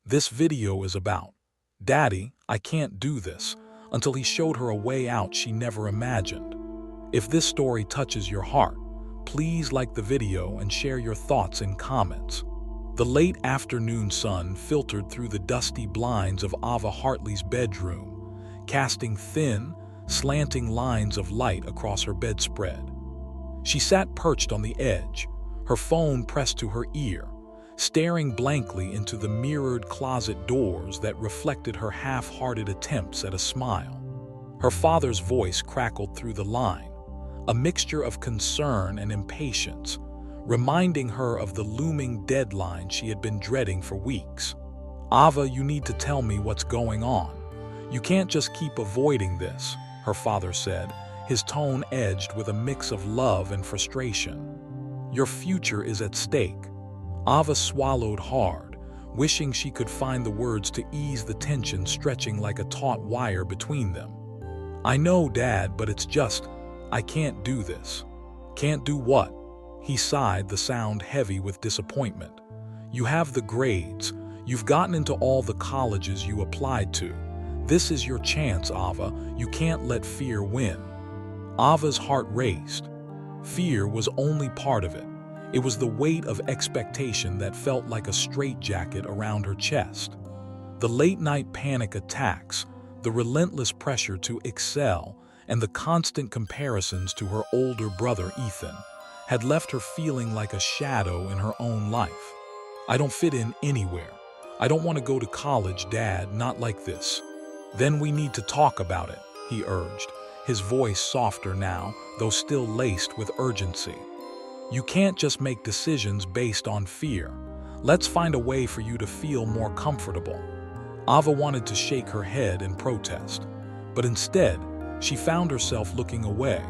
this video is about. Daddy, I can't do this, until he showed her a way out she never imagined. If this story touches your heart, please like the video and share your thoughts in comments. The late afternoon sun filtered through the dusty blinds of Ava Hartley's bedroom, casting thin, slanting lines of light across her bedspread. She sat perched on the edge, her phone pressed to her ear, staring blankly into the mirrored closet doors that reflected her half-hearted attempts at a smile. Her father's voice crackled through the line, a mixture of concern and impatience, reminding her of the looming deadline she had been dreading for weeks. "Ava, you need to tell me what's going on. You can't just keep avoiding this," her father said, his tone edged with a mix of love and frustration. "Your future is at stake." Ava swallowed hard, wishing she could find the words to ease the tension stretching like a taut wire between them. "I know, Dad, but it's just, I can't do this." "Can't do what?" He sighed, the sound heavy with disappointment. "You have the grades. You've gotten into all the colleges you applied to. This is your chance, Ava. You can't let fear win." Ava's heart raced. Fear was only part of it. It was the weight of expectation that felt like a straitjacket around her chest. The late-night panic attacks, the relentless pressure to excel, and the constant comparisons to her older brother Ethan had left her feeling like a shadow in her own life. "I don't fit in anywhere. I don't want to go to college, Dad, not like this." "Then we need to talk about it," he urged, his voice softer now, though still laced with urgency. "You can't just make decisions based on fear. Let's find a way for you to feel more comfortable." Ava wanted to shake her head in protest, but instead, she found herself looking away,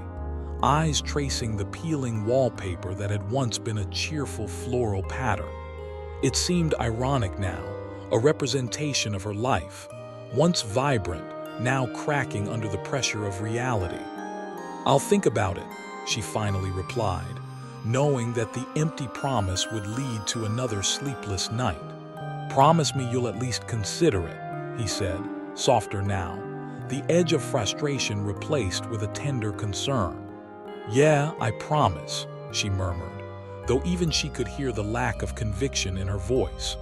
eyes tracing the peeling wallpaper that had once been a cheerful floral pattern. It seemed ironic now, a representation of her life, once vibrant, now cracking under the pressure of reality. "I'll think about it," she finally replied, knowing that the empty promise would lead to another sleepless night. "Promise me you'll at least consider it," he said, softer now, the edge of frustration replaced with a tender concern. "Yeah, I promise," she murmured, though even she could hear the lack of conviction in her voice.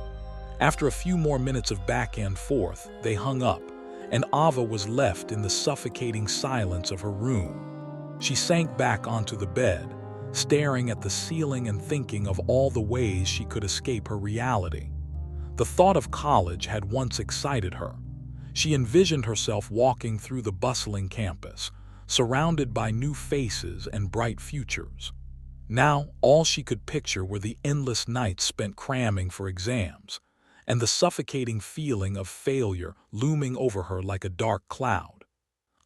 After a few more minutes of back and forth, they hung up, and Ava was left in the suffocating silence of her room. She sank back onto the bed, staring at the ceiling and thinking of all the ways she could escape her reality. The thought of college had once excited her. She envisioned herself walking through the bustling campus, surrounded by new faces and bright futures. Now, all she could picture were the endless nights spent cramming for exams, and the suffocating feeling of failure looming over her like a dark cloud.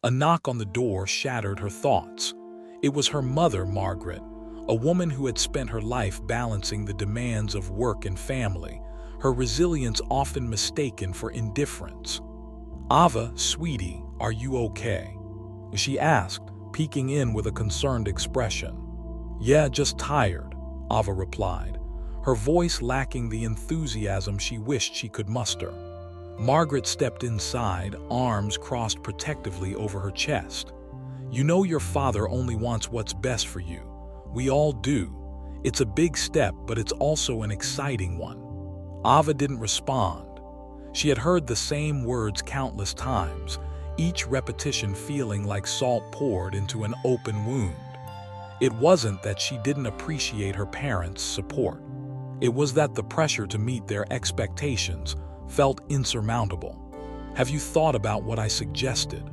A knock on the door shattered her thoughts. It was her mother, Margaret, a woman who had spent her life balancing the demands of work and family, her resilience often mistaken for indifference. "Ava, sweetie, are you okay?" she asked, peeking in with a concerned expression. "Yeah, just tired," Ava replied, her voice lacking the enthusiasm she wished she could muster. Margaret stepped inside, arms crossed protectively over her chest. "You know your father only wants what's best for you. We all do. It's a big step, but it's also an exciting one." Ava didn't respond. She had heard the same words countless times, each repetition feeling like salt poured into an open wound. It wasn't that she didn't appreciate her parents' support. It was that the pressure to meet their expectations felt insurmountable. "Have you thought about what I suggested?"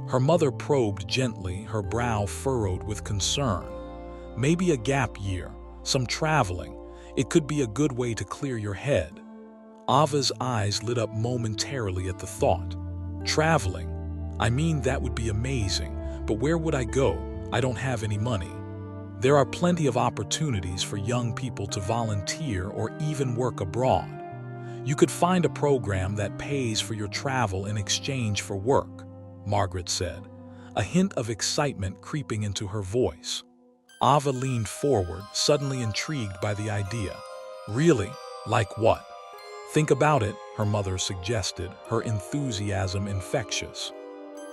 Her mother probed gently, her brow furrowed with concern. "Maybe a gap year, some traveling. It could be a good way to clear your head." Ava's eyes lit up momentarily at the thought. "Traveling? I mean, that would be amazing, but where would I go? I don't have any money." "There are plenty of opportunities for young people to volunteer or even work abroad. You could find a program that pays for your travel in exchange for work," Margaret said, a hint of excitement creeping into her voice. Ava leaned forward, suddenly intrigued by the idea. "Really? Like what?" Think about it, her mother suggested, her enthusiasm infectious.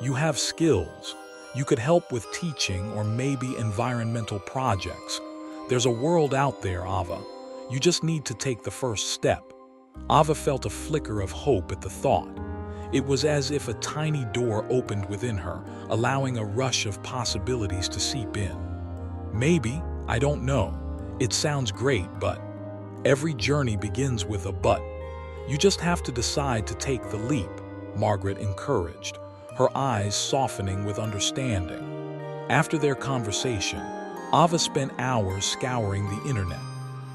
You have skills. You could help with teaching or maybe environmental projects. There's a world out there, Ava. You just need to take the first step. Ava felt a flicker of hope at the thought. It was as if a tiny door opened within her, allowing a rush of possibilities to seep in. Maybe, I don't know. It sounds great, but every journey begins with a but. You just have to decide to take the leap, Margaret encouraged, her eyes softening with understanding. After their conversation, Ava spent hours scouring the internet,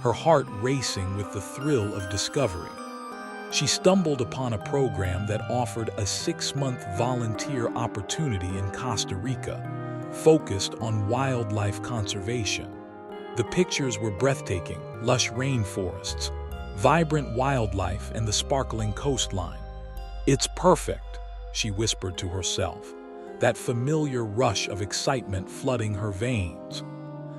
her heart racing with the thrill of discovery. She stumbled upon a program that offered a 6-month volunteer opportunity in Costa Rica, focused on wildlife conservation. The pictures were breathtaking: lush rainforests, vibrant wildlife, and the sparkling coastline. "It's perfect," she whispered to herself, that familiar rush of excitement flooding her veins.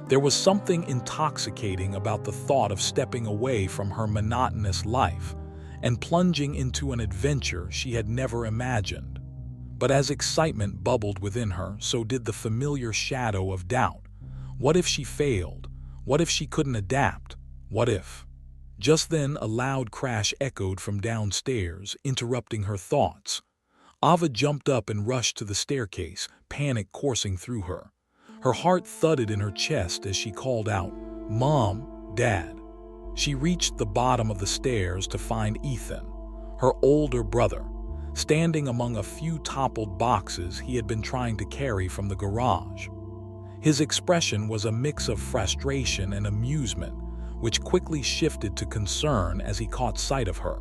There was something intoxicating about the thought of stepping away from her monotonous life and plunging into an adventure she had never imagined. But as excitement bubbled within her, so did the familiar shadow of doubt. What if she failed? What if she couldn't adapt? What if? Just then, a loud crash echoed from downstairs, interrupting her thoughts. Ava jumped up and rushed to the staircase, panic coursing through her. Her heart thudded in her chest as she called out, "Mom, Dad." She reached the bottom of the stairs to find Ethan, her older brother, standing among a few toppled boxes he had been trying to carry from the garage. His expression was a mix of frustration and amusement, which quickly shifted to concern as he caught sight of her.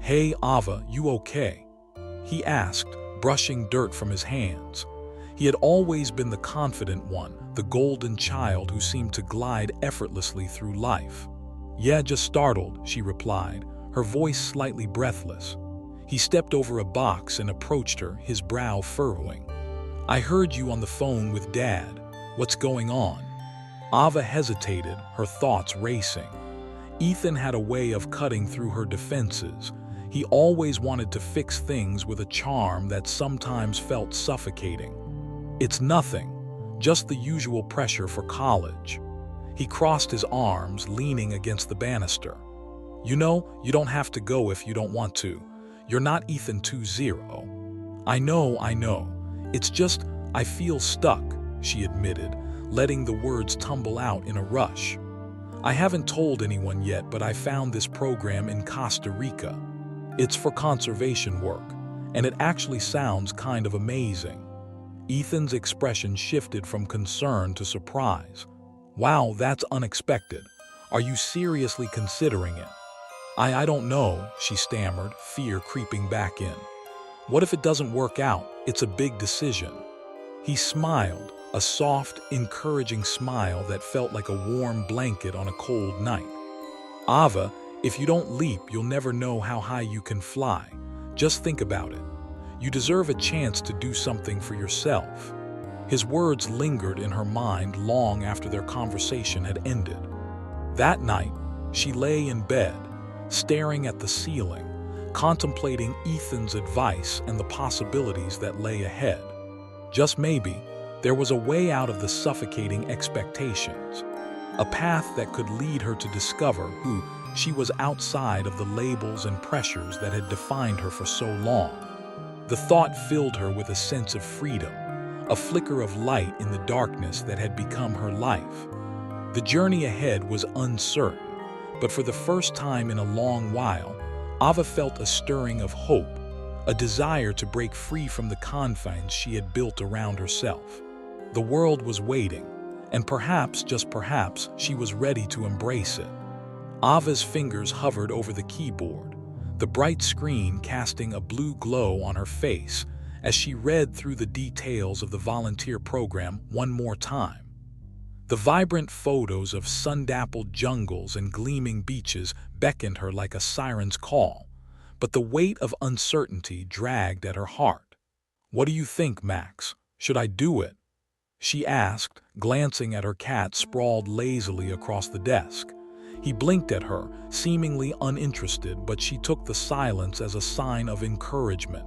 "Hey, Ava, you okay?" he asked, brushing dirt from his hands. He had always been the confident one, the golden child who seemed to glide effortlessly through life. "Yeah, just startled," she replied, her voice slightly breathless. He stepped over a box and approached her, his brow furrowing. "I heard you on the phone with Dad. What's going on?" Ava hesitated, her thoughts racing. Ethan had a way of cutting through her defenses. He always wanted to fix things with a charm that sometimes felt suffocating. "It's nothing, just the usual pressure for college." He crossed his arms, leaning against the banister. "You know, you don't have to go if you don't want to. You're not Ethan 2.0. I know. It's just, I feel stuck," she admitted, letting the words tumble out in a rush. "I haven't told anyone yet, but I found this program in Costa Rica. It's for conservation work, and it actually sounds kind of amazing." Ethan's expression shifted from concern to surprise. "Wow, that's unexpected. Are you seriously considering it?" I don't know," she stammered, fear creeping back in. "What if it doesn't work out? It's a big decision." He smiled, a soft, encouraging smile that felt like a warm blanket on a cold night. "Ava, if you don't leap, you'll never know how high you can fly. Just think about it. You deserve a chance to do something for yourself." His words lingered in her mind long after their conversation had ended. That night, she lay in bed, staring at the ceiling, contemplating Ethan's advice and the possibilities that lay ahead. Just maybe, there was a way out of the suffocating expectations, a path that could lead her to discover who she was outside of the labels and pressures that had defined her for so long. The thought filled her with a sense of freedom, a flicker of light in the darkness that had become her life. The journey ahead was uncertain, but for the first time in a long while, Ava felt a stirring of hope, a desire to break free from the confines she had built around herself. The world was waiting, and perhaps, just perhaps, she was ready to embrace it. Ava's fingers hovered over the keyboard, the bright screen casting a blue glow on her face as she read through the details of the volunteer program one more time. The vibrant photos of sun-dappled jungles and gleaming beaches beckoned her like a siren's call, but the weight of uncertainty dragged at her heart. "What do you think, Max? Should I do it?" she asked, glancing at her cat sprawled lazily across the desk. He blinked at her, seemingly uninterested, but she took the silence as a sign of encouragement.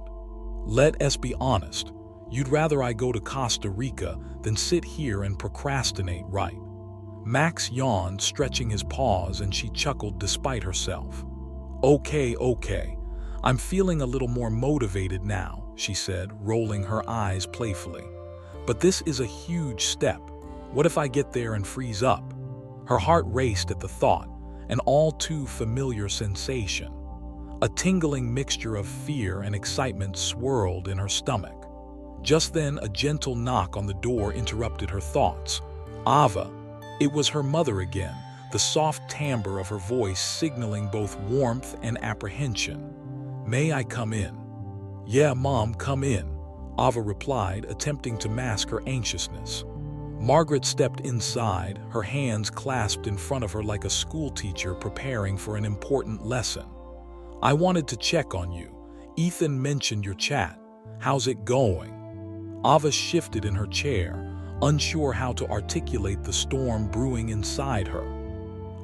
"Let us be honest. You'd rather I go to Costa Rica than sit here and procrastinate, right?" Max yawned, stretching his paws, and she chuckled despite herself. Okay. I'm feeling a little more motivated now," she said, rolling her eyes playfully. "But this is a huge step. What if I get there and freeze up?" Her heart raced at the thought, an all too familiar sensation. A tingling mixture of fear and excitement swirled in her stomach. Just then, a gentle knock on the door interrupted her thoughts. Ava. It was her mother again, the soft timbre of her voice signaling both warmth and apprehension. "May I come in?" "Yeah, Mom, come in," Ava replied, attempting to mask her anxiousness. Margaret stepped inside, her hands clasped in front of her like a schoolteacher preparing for an important lesson. "I wanted to check on you. Ethan mentioned your chat. How's it going?" Ava shifted in her chair, unsure how to articulate the storm brewing inside her.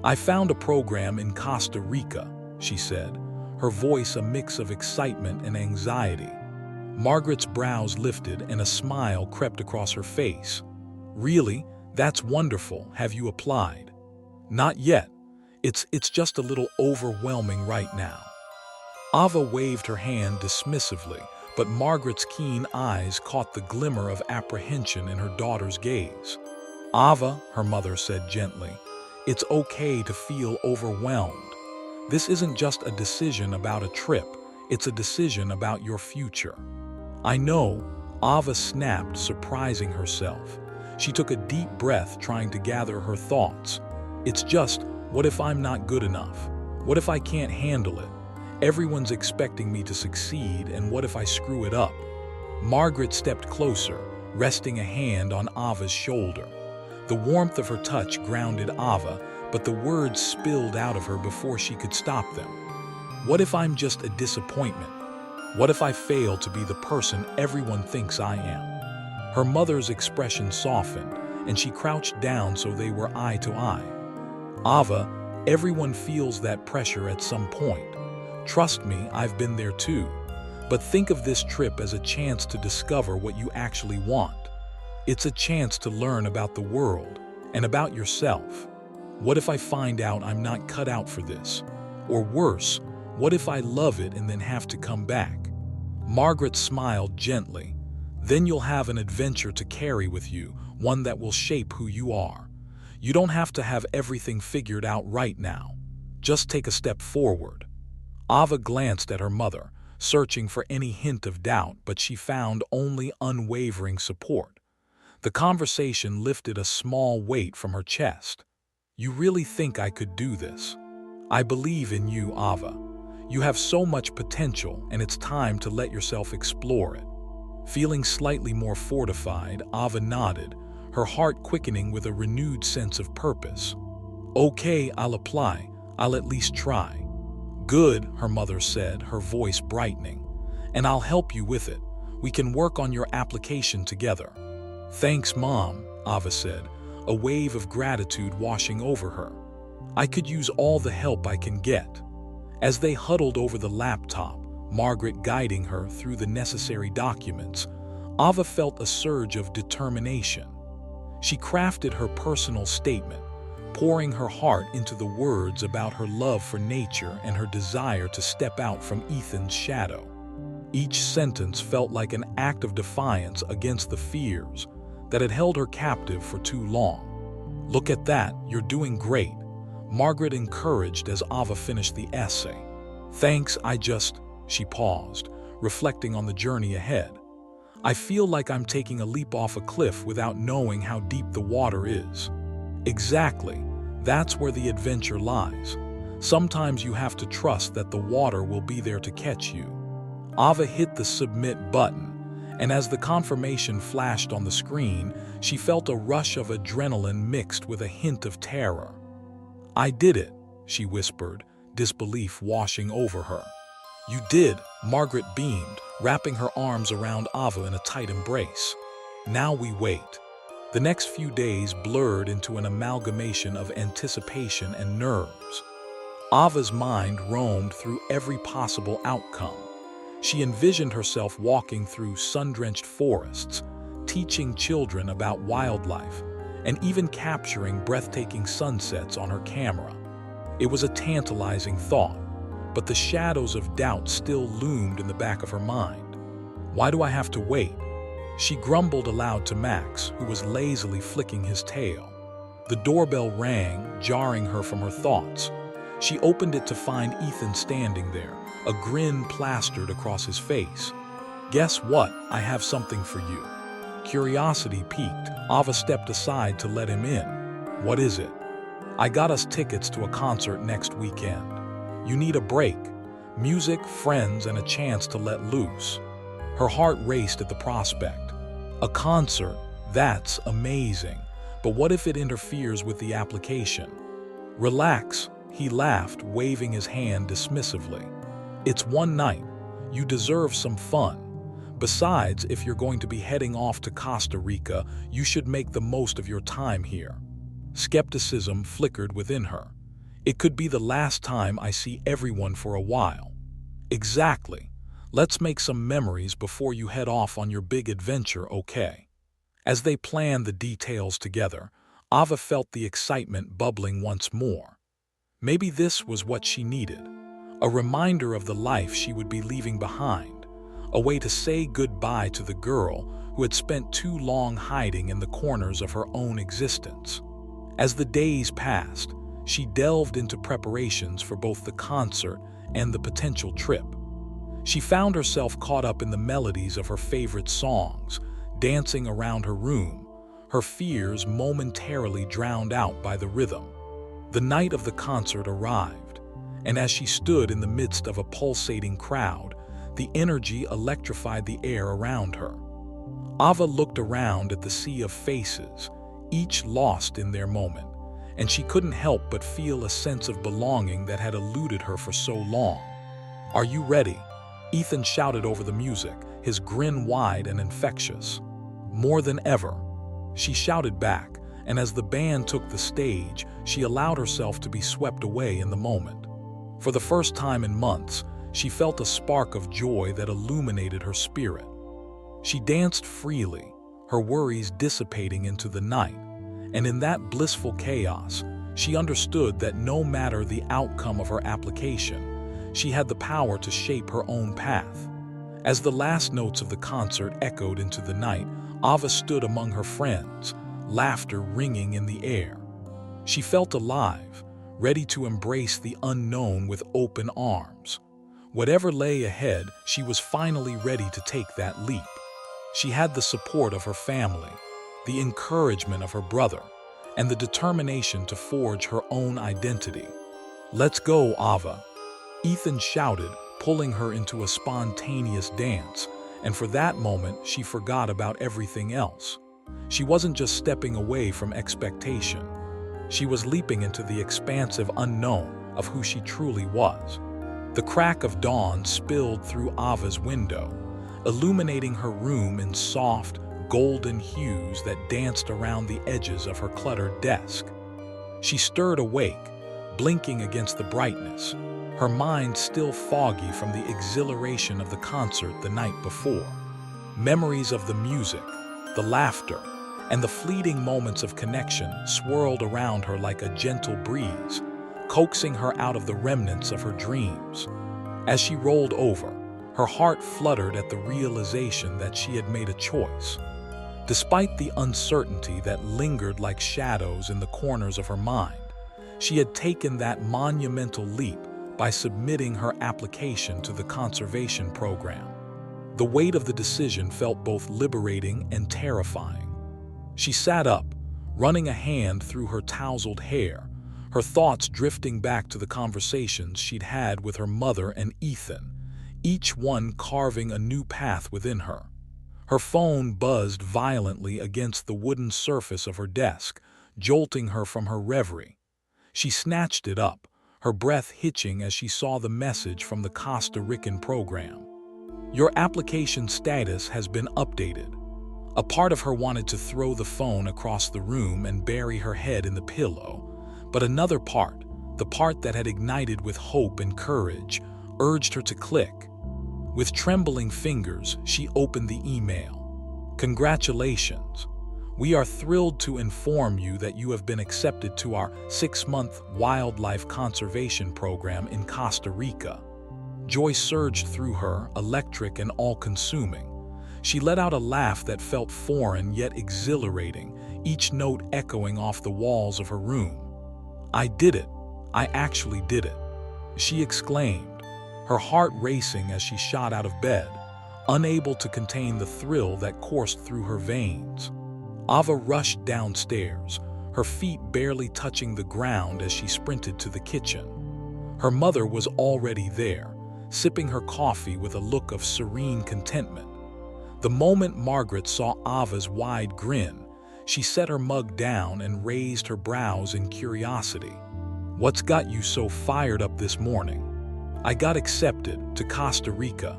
"I found a program in Costa Rica," she said, her voice a mix of excitement and anxiety. Margaret's brows lifted and a smile crept across her face. "Really? That's wonderful. Have you applied?" "Not yet. It's just a little overwhelming right now." Ava waved her hand dismissively, but Margaret's keen eyes caught the glimmer of apprehension in her daughter's gaze. "Ava," her mother said gently, "it's okay to feel overwhelmed. This isn't just a decision about a trip, it's a decision about your future." "I know," Ava snapped, surprising herself. She took a deep breath, trying to gather her thoughts. "It's just, what if I'm not good enough? What if I can't handle it? Everyone's expecting me to succeed, and what if I screw it up?" Margaret stepped closer, resting a hand on Ava's shoulder. The warmth of her touch grounded Ava, but the words spilled out of her before she could stop them. "What if I'm just a disappointment? What if I fail to be the person everyone thinks I am?" Her mother's expression softened, and she crouched down so they were eye to eye. "Ava, everyone feels that pressure at some point. Trust me, I've been there too. But think of this trip as a chance to discover what you actually want. It's a chance to learn about the world and about yourself. What if I find out I'm not cut out for this? Or worse, what if I love it and then have to come back?" Margaret smiled gently. "Then you'll have an adventure to carry with you, one that will shape who you are. You don't have to have everything figured out right now. Just take a step forward." Ava glanced at her mother, searching for any hint of doubt, but she found only unwavering support. The conversation lifted a small weight from her chest. "You really think I could do this? I believe in you, Ava. You have so much potential, and it's time to let yourself explore it." Feeling slightly more fortified, Ava nodded, her heart quickening with a renewed sense of purpose. "Okay, I'll apply. I'll at least try." "Good," her mother said, her voice brightening. "And I'll help you with it. We can work on your application together." "Thanks, Mom," Ava said, a wave of gratitude washing over her. "I could use all the help I can get." As they huddled over the laptop, Margaret guiding her through the necessary documents, Ava felt a surge of determination. She crafted her personal statement, pouring her heart into the words about her love for nature and her desire to step out from Ethan's shadow. Each sentence felt like an act of defiance against the fears that had held her captive for too long. "Look at that, you're doing great," Margaret encouraged as Ava finished the essay. "Thanks, she paused, reflecting on the journey ahead. "I feel like I'm taking a leap off a cliff without knowing how deep the water is." Exactly. That's where the adventure lies. Sometimes you have to trust that the water will be there to catch you. Ava hit the submit button, and as the confirmation flashed on the screen, she felt a rush of adrenaline mixed with a hint of terror. "I did it," she whispered, disbelief washing over her. "You did," Margaret beamed, wrapping her arms around Ava in a tight embrace. "Now we wait." The next few days blurred into an amalgamation of anticipation and nerves. Ava's mind roamed through every possible outcome. She envisioned herself walking through sun-drenched forests, teaching children about wildlife, and even capturing breathtaking sunsets on her camera. It was a tantalizing thought, but the shadows of doubt still loomed in the back of her mind. Why do I have to wait? She grumbled aloud to Max, who was lazily flicking his tail. The doorbell rang, jarring her from her thoughts. She opened it to find Ethan standing there, a grin plastered across his face. "Guess what? I have something for you." Curiosity piqued, Ava stepped aside to let him in. "What is it?" "I got us tickets to a concert next weekend. You need a break. Music, friends, and a chance to let loose." Her heart raced at the prospect. A concert? That's amazing. But what if it interferes with the application? "Relax," he laughed, waving his hand dismissively. "It's one night. You deserve some fun. Besides, if you're going to be heading off to Costa Rica, you should make the most of your time here." Skepticism flickered within her. "It could be the last time I see everyone for a while." "Exactly. Let's make some memories before you head off on your big adventure, okay?" As they planned the details together, Ava felt the excitement bubbling once more. Maybe this was what she needed, a reminder of the life she would be leaving behind, a way to say goodbye to the girl who had spent too long hiding in the corners of her own existence. As the days passed, she delved into preparations for both the concert and the potential trip. She found herself caught up in the melodies of her favorite songs, dancing around her room, her fears momentarily drowned out by the rhythm. The night of the concert arrived, and as she stood in the midst of a pulsating crowd, the energy electrified the air around her. Ava looked around at the sea of faces, each lost in their moment, and she couldn't help but feel a sense of belonging that had eluded her for so long. "Are you ready?" Ethan shouted over the music, his grin wide and infectious. "More than ever," she shouted back, and as the band took the stage, she allowed herself to be swept away in the moment. For the first time in months, she felt a spark of joy that illuminated her spirit. She danced freely, her worries dissipating into the night, and in that blissful chaos, she understood that no matter the outcome of her application, she had the power to shape her own path. As the last notes of the concert echoed into the night, Ava stood among her friends, laughter ringing in the air. She felt alive, ready to embrace the unknown with open arms. Whatever lay ahead, she was finally ready to take that leap. She had the support of her family, the encouragement of her brother, and the determination to forge her own identity. "Let's go, Ava," Ethan shouted, pulling her into a spontaneous dance, and for that moment she forgot about everything else. She wasn't just stepping away from expectation. She was leaping into the expansive unknown of who she truly was. The crack of dawn spilled through Ava's window, illuminating her room in soft, golden hues that danced around the edges of her cluttered desk. She stirred awake, blinking against the brightness, her mind still foggy from the exhilaration of the concert the night before. Memories of the music, the laughter, and the fleeting moments of connection swirled around her like a gentle breeze, coaxing her out of the remnants of her dreams. As she rolled over, her heart fluttered at the realization that she had made a choice. Despite the uncertainty that lingered like shadows in the corners of her mind, she had taken that monumental leap by submitting her application to the conservation program. The weight of the decision felt both liberating and terrifying. She sat up, running a hand through her tousled hair, her thoughts drifting back to the conversations she'd had with her mother and Ethan, each one carving a new path within her. Her phone buzzed violently against the wooden surface of her desk, jolting her from her reverie. She snatched it up, her breath hitching as she saw the message from the Costa Rican program. "Your application status has been updated." A part of her wanted to throw the phone across the room and bury her head in the pillow, but another part, the part that had ignited with hope and courage, urged her to click. With trembling fingers, she opened the email. "Congratulations. We are thrilled to inform you that you have been accepted to our 6-month wildlife conservation program in Costa Rica." Joy surged through her, electric and all-consuming. She let out a laugh that felt foreign yet exhilarating, each note echoing off the walls of her room. "I did it. I actually did it," she exclaimed, her heart racing as she shot out of bed, unable to contain the thrill that coursed through her veins. Ava rushed downstairs, her feet barely touching the ground as she sprinted to the kitchen. Her mother was already there, sipping her coffee with a look of serene contentment. The moment Margaret saw Ava's wide grin, she set her mug down and raised her brows in curiosity. "What's got you so fired up this morning?" "I got accepted to Costa Rica."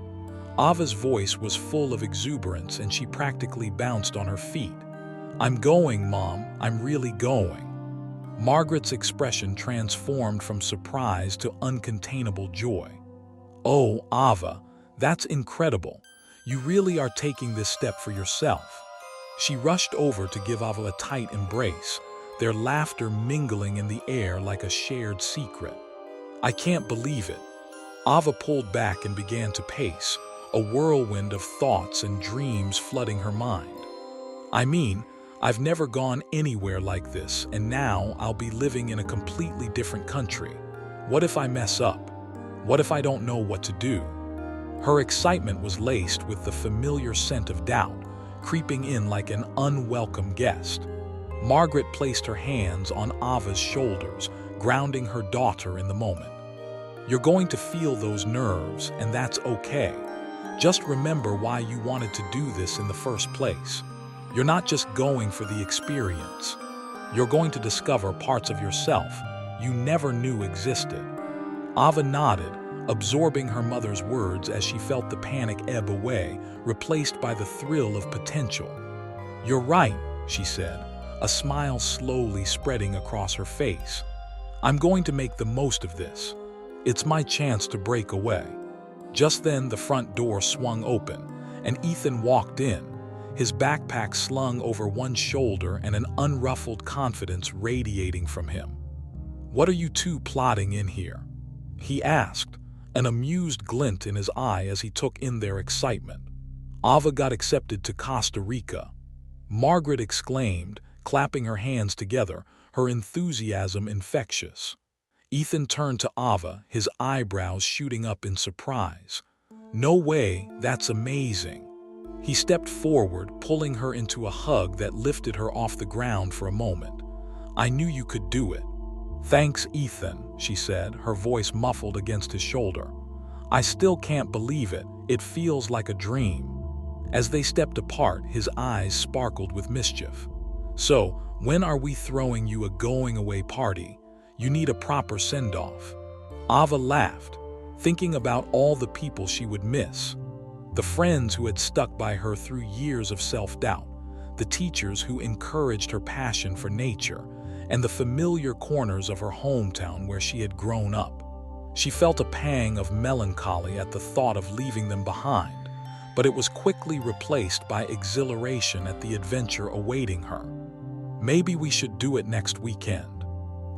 Ava's voice was full of exuberance and she practically bounced on her feet. "I'm going, Mom. I'm really going." Margaret's expression transformed from surprise to uncontainable joy. "Oh, Ava, that's incredible. You really are taking this step for yourself." She rushed over to give Ava a tight embrace, their laughter mingling in the air like a shared secret. "I can't believe it." Ava pulled back and began to pace, a whirlwind of thoughts and dreams flooding her mind. "I mean, I've never gone anywhere like this, and now I'll be living in a completely different country. What if I mess up? What if I don't know what to do?" Her excitement was laced with the familiar scent of doubt, creeping in like an unwelcome guest. Margaret placed her hands on Ava's shoulders, grounding her daughter in the moment. "You're going to feel those nerves, and that's okay. Just remember why you wanted to do this in the first place. You're not just going for the experience. You're going to discover parts of yourself you never knew existed." Ava nodded, absorbing her mother's words as she felt the panic ebb away, replaced by the thrill of potential. "You're right," she said, a smile slowly spreading across her face. "I'm going to make the most of this. It's my chance to break away." Just then, the front door swung open, and Ethan walked in, his backpack slung over one shoulder and an unruffled confidence radiating from him. "What are you two plotting in here?" he asked, an amused glint in his eye as he took in their excitement. "Ava got accepted to Costa Rica," Margaret exclaimed, clapping her hands together, her enthusiasm infectious. Ethan turned to Ava, his eyebrows shooting up in surprise. "No way, that's amazing." He stepped forward, pulling her into a hug that lifted her off the ground for a moment. "I knew you could do it." "Thanks, Ethan," she said, her voice muffled against his shoulder. "I still can't believe it. It feels like a dream." As they stepped apart, his eyes sparkled with mischief. "So, when are we throwing you a going-away party? You need a proper send-off." Ava laughed, thinking about all the people she would miss. The friends who had stuck by her through years of self-doubt, the teachers who encouraged her passion for nature, and the familiar corners of her hometown where she had grown up. She felt a pang of melancholy at the thought of leaving them behind, but it was quickly replaced by exhilaration at the adventure awaiting her. "Maybe we should do it next weekend."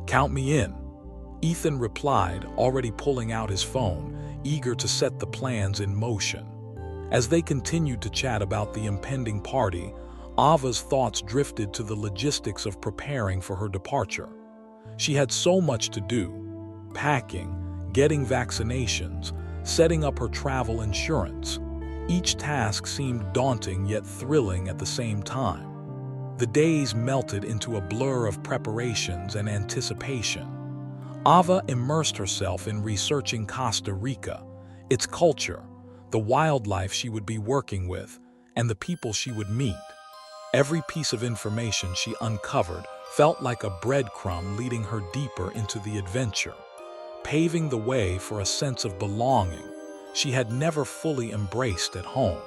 "Count me in," Ethan replied, already pulling out his phone, eager to set the plans in motion. As they continued to chat about the impending party, Ava's thoughts drifted to the logistics of preparing for her departure. She had so much to do: packing, getting vaccinations, setting up her travel insurance. Each task seemed daunting yet thrilling at the same time. The days melted into a blur of preparations and anticipation. Ava immersed herself in researching Costa Rica, its culture, the wildlife she would be working with, and the people she would meet. Every piece of information she uncovered felt like a breadcrumb leading her deeper into the adventure, paving the way for a sense of belonging she had never fully embraced at home.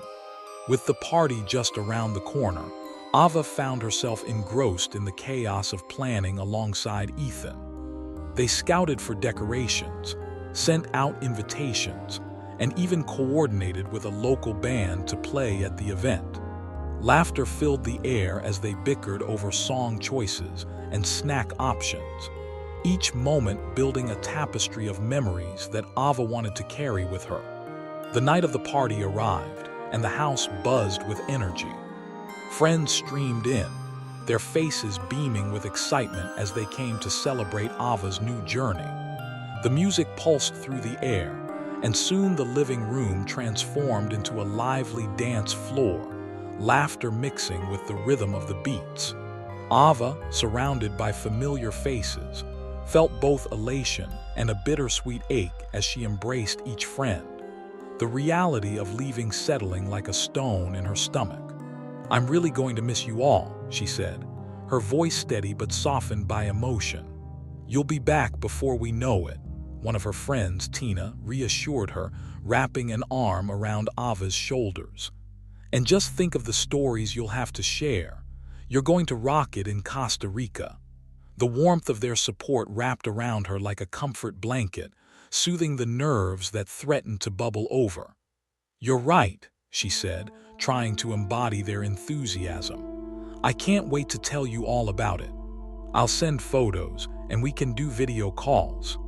With the party just around the corner, Ava found herself engrossed in the chaos of planning alongside Ethan. They scouted for decorations, sent out invitations, and even coordinated with a local band to play at the event. Laughter filled the air as they bickered over song choices and snack options, each moment building a tapestry of memories that Ava wanted to carry with her. The night of the party arrived, and the house buzzed with energy. Friends streamed in, their faces beaming with excitement as they came to celebrate Ava's new journey. The music pulsed through the air, and soon the living room transformed into a lively dance floor, laughter mixing with the rhythm of the beats. Ava, surrounded by familiar faces, felt both elation and a bittersweet ache as she embraced each friend, the reality of leaving settling like a stone in her stomach. "I'm really going to miss you all," she said, her voice steady but softened by emotion. "You'll be back before we know it," one of her friends, Tina, reassured her, wrapping an arm around Ava's shoulders. "And just think of the stories you'll have to share. You're going to rock it in Costa Rica." The warmth of their support wrapped around her like a comfort blanket, soothing the nerves that threatened to bubble over. "You're right," she said, trying to embody their enthusiasm. "I can't wait to tell you all about it. I'll send photos, and we can do video calls."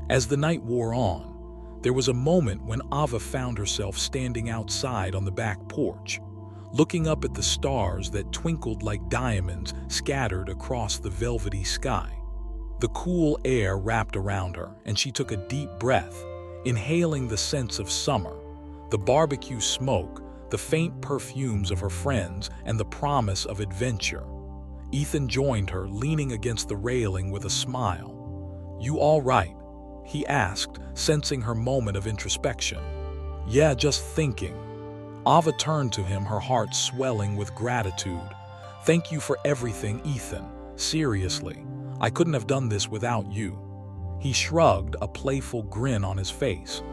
As the night wore on, there was a moment when Ava found herself standing outside on the back porch, looking up at the stars that twinkled like diamonds scattered across the velvety sky. The cool air wrapped around her, and she took a deep breath, inhaling the scents of summer, the barbecue smoke, the faint perfumes of her friends, and the promise of adventure. Ethan joined her, leaning against the railing with a smile. "You all right?" he asked, sensing her moment of introspection. "Yeah, just thinking." Ava turned to him, her heart swelling with gratitude. "Thank you for everything, Ethan. Seriously, I couldn't have done this without you." He shrugged, a playful grin on his face.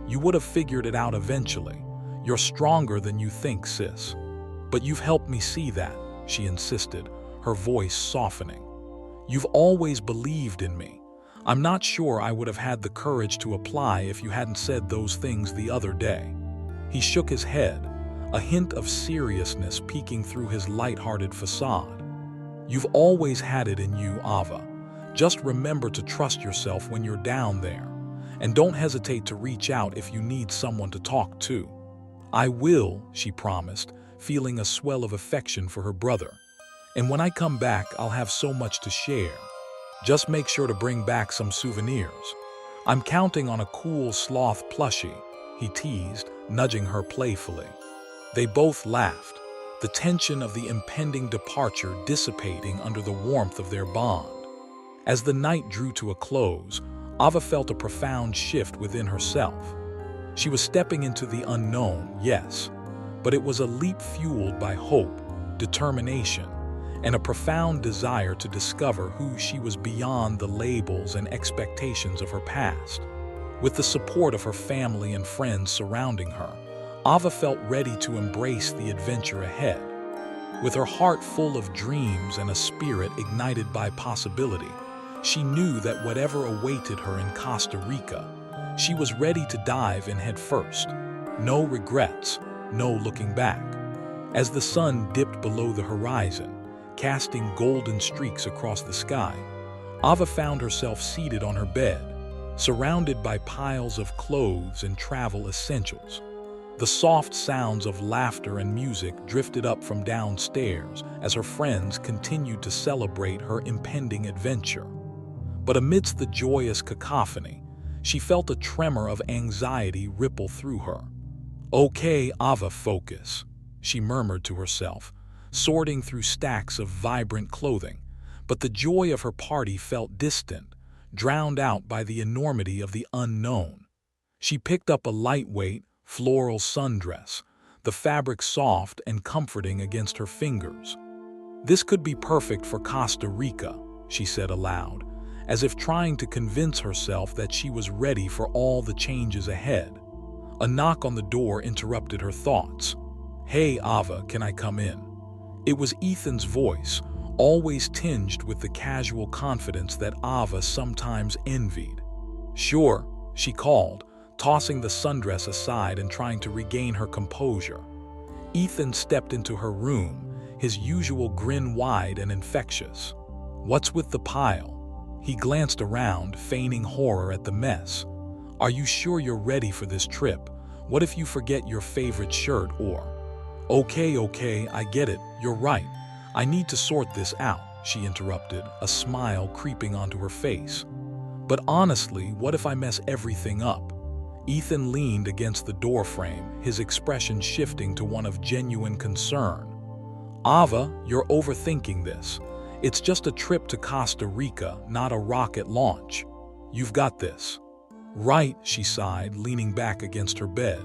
"You would have figured it out eventually. You're stronger than you think, sis." "But you've helped me see that," she insisted, her voice softening. "You've always believed in me. I'm not sure I would have had the courage to apply if you hadn't said those things the other day." He shook his head, a hint of seriousness peeking through his light-hearted facade. "You've always had it in you, Ava. Just remember to trust yourself when you're down there, and don't hesitate to reach out if you need someone to talk to." "I will," she promised, feeling a swell of affection for her brother. "And when I come back, I'll have so much to share. Just make sure to bring back some souvenirs. I'm counting on a cool sloth plushie," he teased, nudging her playfully. They both laughed, the tension of the impending departure dissipating under the warmth of their bond. As the night drew to a close, Ava felt a profound shift within herself. She was stepping into the unknown, yes, but it was a leap fueled by hope, determination, and a profound desire to discover who she was beyond the labels and expectations of her past. With the support of her family and friends surrounding her, Ava felt ready to embrace the adventure ahead. With her heart full of dreams and a spirit ignited by possibility, she knew that whatever awaited her in Costa Rica, she was ready to dive in head first. No regrets, no looking back. As the sun dipped below the horizon, casting golden streaks across the sky, Ava found herself seated on her bed, surrounded by piles of clothes and travel essentials. The soft sounds of laughter and music drifted up from downstairs as her friends continued to celebrate her impending adventure. But amidst the joyous cacophony, she felt a tremor of anxiety ripple through her. "Okay, Ava, focus," she murmured to herself, sorting through stacks of vibrant clothing, but the joy of her party felt distant, drowned out by the enormity of the unknown. She picked up a lightweight, floral sundress, the fabric soft and comforting against her fingers. "This could be perfect for Costa Rica," she said aloud, as if trying to convince herself that she was ready for all the changes ahead. A knock on the door interrupted her thoughts. "Hey, Ava, can I come in?" It was Ethan's voice, always tinged with the casual confidence that Ava sometimes envied. "Sure," she called, tossing the sundress aside and trying to regain her composure. Ethan stepped into her room, his usual grin wide and infectious. "What's with the pile?" He glanced around, feigning horror at the mess. "Are you sure you're ready for this trip? What if you forget your favorite shirt or—" Okay, I get it, you're right. I need to sort this out," she interrupted, a smile creeping onto her face. "But honestly, what if I mess everything up?" Ethan leaned against the doorframe, his expression shifting to one of genuine concern. "Ava, you're overthinking this. It's just a trip to Costa Rica, not a rocket launch. You've got this." "Right," she sighed, leaning back against her bed.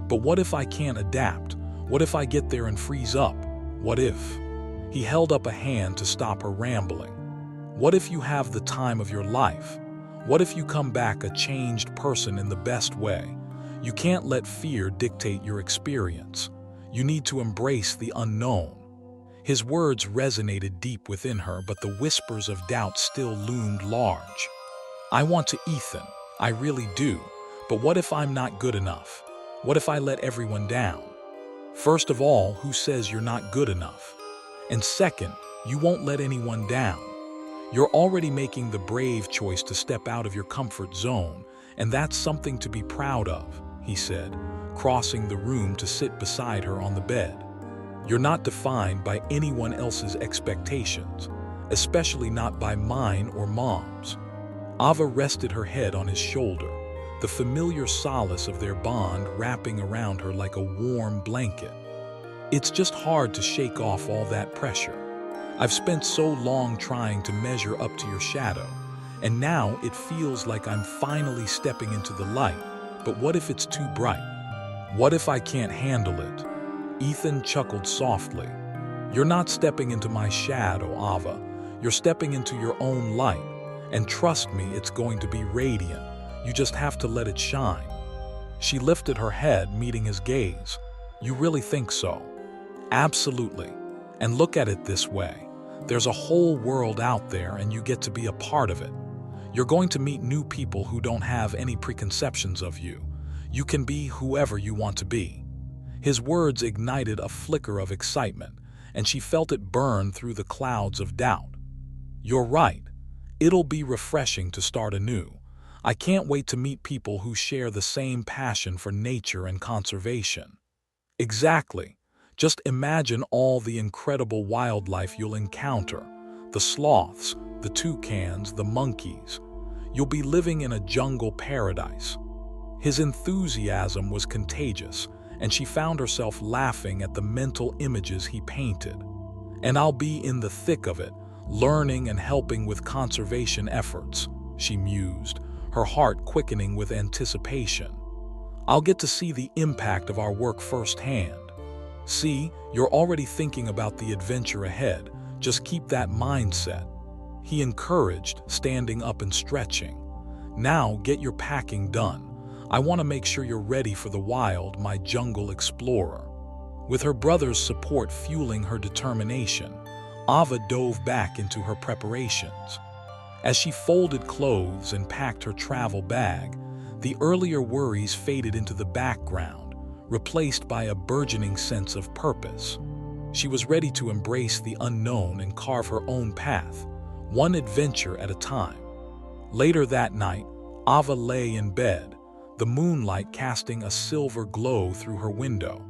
"But what if I can't adapt? What if I get there and freeze up? What if—" He held up a hand to stop her rambling. "What if you have the time of your life? What if you come back a changed person in the best way? You can't let fear dictate your experience. You need to embrace the unknown." His words resonated deep within her, but the whispers of doubt still loomed large. "I want to, Ethan. I really do. But what if I'm not good enough? What if I let everyone down? First of all, who says you're not good enough? And second, you won't let anyone down. You're already making the brave choice to step out of your comfort zone, and that's something to be proud of," he said, crossing the room to sit beside her on the bed. "You're not defined by anyone else's expectations, especially not by mine or Mom's." Ava rested her head on his shoulder, the familiar solace of their bond wrapping around her like a warm blanket. "It's just hard to shake off all that pressure. I've spent so long trying to measure up to your shadow, and now it feels like I'm finally stepping into the light. But what if it's too bright? What if I can't handle it?" Ethan chuckled softly. "You're not stepping into my shadow, Ava. You're stepping into your own light. And trust me, it's going to be radiant. You just have to let it shine." She lifted her head, meeting his gaze. "You really think so?" "Absolutely. And look at it this way. There's a whole world out there, and you get to be a part of it. You're going to meet new people who don't have any preconceptions of you. You can be whoever you want to be." His words ignited a flicker of excitement, and she felt it burn through the clouds of doubt. "You're right. It'll be refreshing to start anew. I can't wait to meet people who share the same passion for nature and conservation." "Exactly. Just imagine all the incredible wildlife you'll encounter. The sloths, the toucans, the monkeys. You'll be living in a jungle paradise." His enthusiasm was contagious, and she found herself laughing at the mental images he painted. "And I'll be in the thick of it, learning and helping with conservation efforts," she mused, her heart quickening with anticipation. "I'll get to see the impact of our work firsthand. See, you're already thinking about the adventure ahead. Just keep that mindset," he encouraged, standing up and stretching. "Now get your packing done. I want to make sure you're ready for the wild, my jungle explorer." With her brother's support fueling her determination, Ava dove back into her preparations. As she folded clothes and packed her travel bag, the earlier worries faded into the background, replaced by a burgeoning sense of purpose. She was ready to embrace the unknown and carve her own path, one adventure at a time. Later that night, Ava lay in bed, the moonlight casting a silver glow through her window.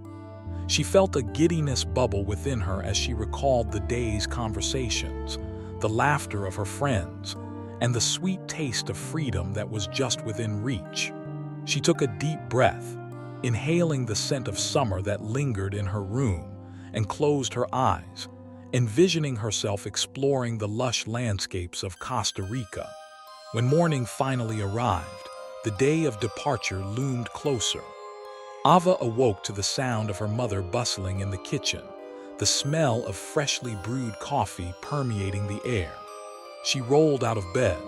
She felt a giddiness bubble within her as she recalled the day's conversations, the laughter of her friends, and the sweet taste of freedom that was just within reach. She took a deep breath, inhaling the scent of summer that lingered in her room, and closed her eyes, envisioning herself exploring the lush landscapes of Costa Rica. When morning finally arrived, the day of departure loomed closer. Ava awoke to the sound of her mother bustling in the kitchen, the smell of freshly brewed coffee permeating the air. She rolled out of bed,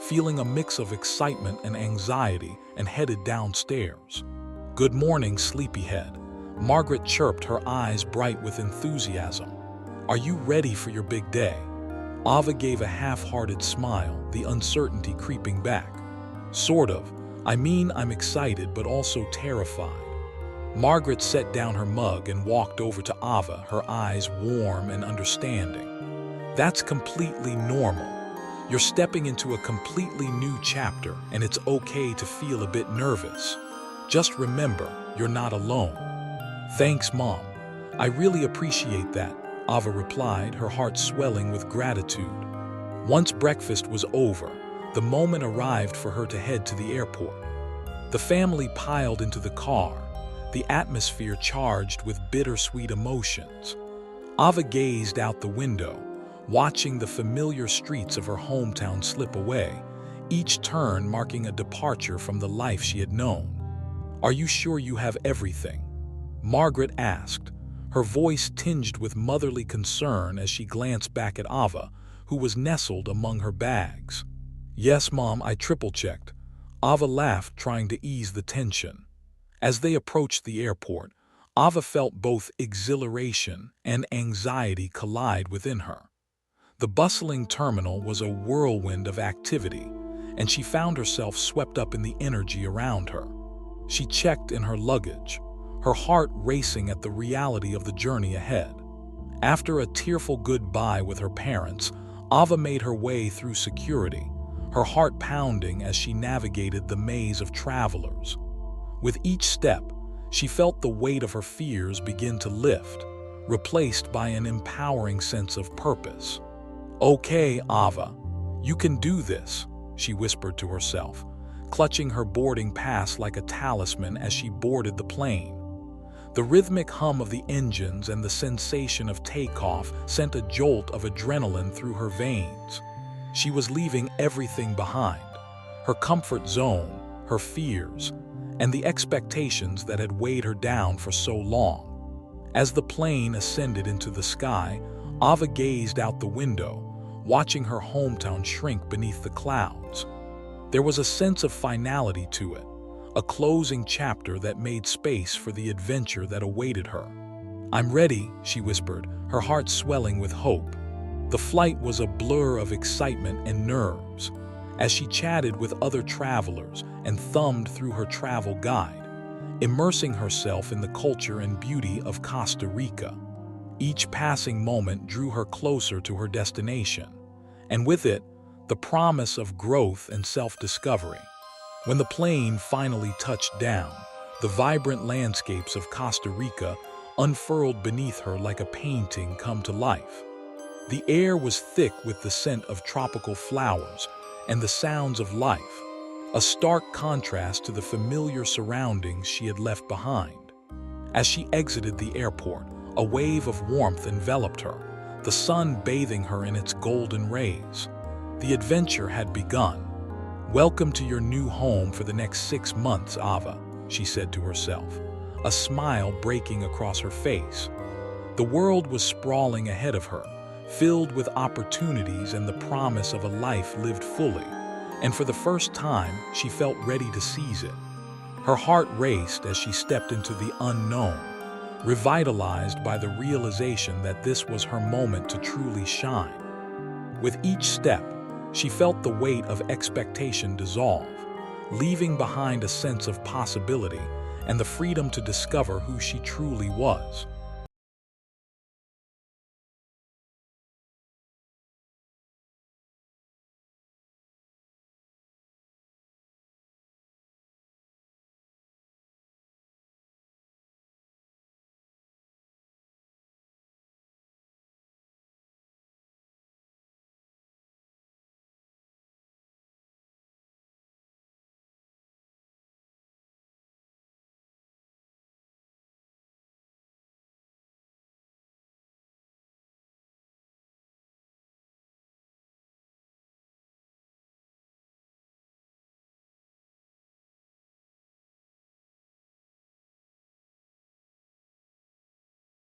feeling a mix of excitement and anxiety, and headed downstairs. "Good morning, sleepyhead. Margaret chirped, her eyes bright with enthusiasm. "Are you ready for your big day?" Ava gave a half-hearted smile, the uncertainty creeping back. "Sort of. I mean, I'm excited but also terrified." Margaret set down her mug and walked over to Ava, her eyes warm and understanding. "That's completely normal. You're stepping into a completely new chapter, and it's okay to feel a bit nervous. Just remember, you're not alone." "Thanks, Mom. I really appreciate that," Ava replied, her heart swelling with gratitude. Once breakfast was over, the moment arrived for her to head to the airport. The family piled into the car, the atmosphere charged with bittersweet emotions. Ava gazed out the window, watching the familiar streets of her hometown slip away, each turn marking a departure from the life she had known. "Are you sure you have everything?" Margaret asked, her voice tinged with motherly concern as she glanced back at Ava, who was nestled among her bags. "Yes, Mom, I triple-checked." Ava laughed, trying to ease the tension. As they approached the airport, Ava felt both exhilaration and anxiety collide within her. The bustling terminal was a whirlwind of activity, and she found herself swept up in the energy around her. She checked in her luggage, her heart racing at the reality of the journey ahead. After a tearful goodbye with her parents, Ava made her way through security, her heart pounding as she navigated the maze of travelers. With each step, she felt the weight of her fears begin to lift, replaced by an empowering sense of purpose. "Okay, Ava, you can do this," she whispered to herself, clutching her boarding pass like a talisman as she boarded the plane. The rhythmic hum of the engines and the sensation of takeoff sent a jolt of adrenaline through her veins. She was leaving everything behind, her comfort zone, her fears, and the expectations that had weighed her down for so long. As the plane ascended into the sky, Ava gazed out the window, watching her hometown shrink beneath the clouds. There was a sense of finality to it, a closing chapter that made space for the adventure that awaited her. "I'm ready," she whispered, her heart swelling with hope. The flight was a blur of excitement and nerves. As she chatted with other travelers and thumbed through her travel guide, immersing herself in the culture and beauty of Costa Rica. Each passing moment drew her closer to her destination, and with it, the promise of growth and self-discovery. When the plane finally touched down, the vibrant landscapes of Costa Rica unfurled beneath her like a painting come to life. The air was thick with the scent of tropical flowers and the sounds of life, a stark contrast to the familiar surroundings she had left behind. As she exited the airport, a wave of warmth enveloped her, the sun bathing her in its golden rays. The adventure had begun. "Welcome to your new home for the next 6 months, Ava," she said to herself, a smile breaking across her face. The world was sprawling ahead of her, filled with opportunities and the promise of a life lived fully, and for the first time, she felt ready to seize it. Her heart raced as she stepped into the unknown, revitalized by the realization that this was her moment to truly shine. With each step, she felt the weight of expectation dissolve, leaving behind a sense of possibility and the freedom to discover who she truly was.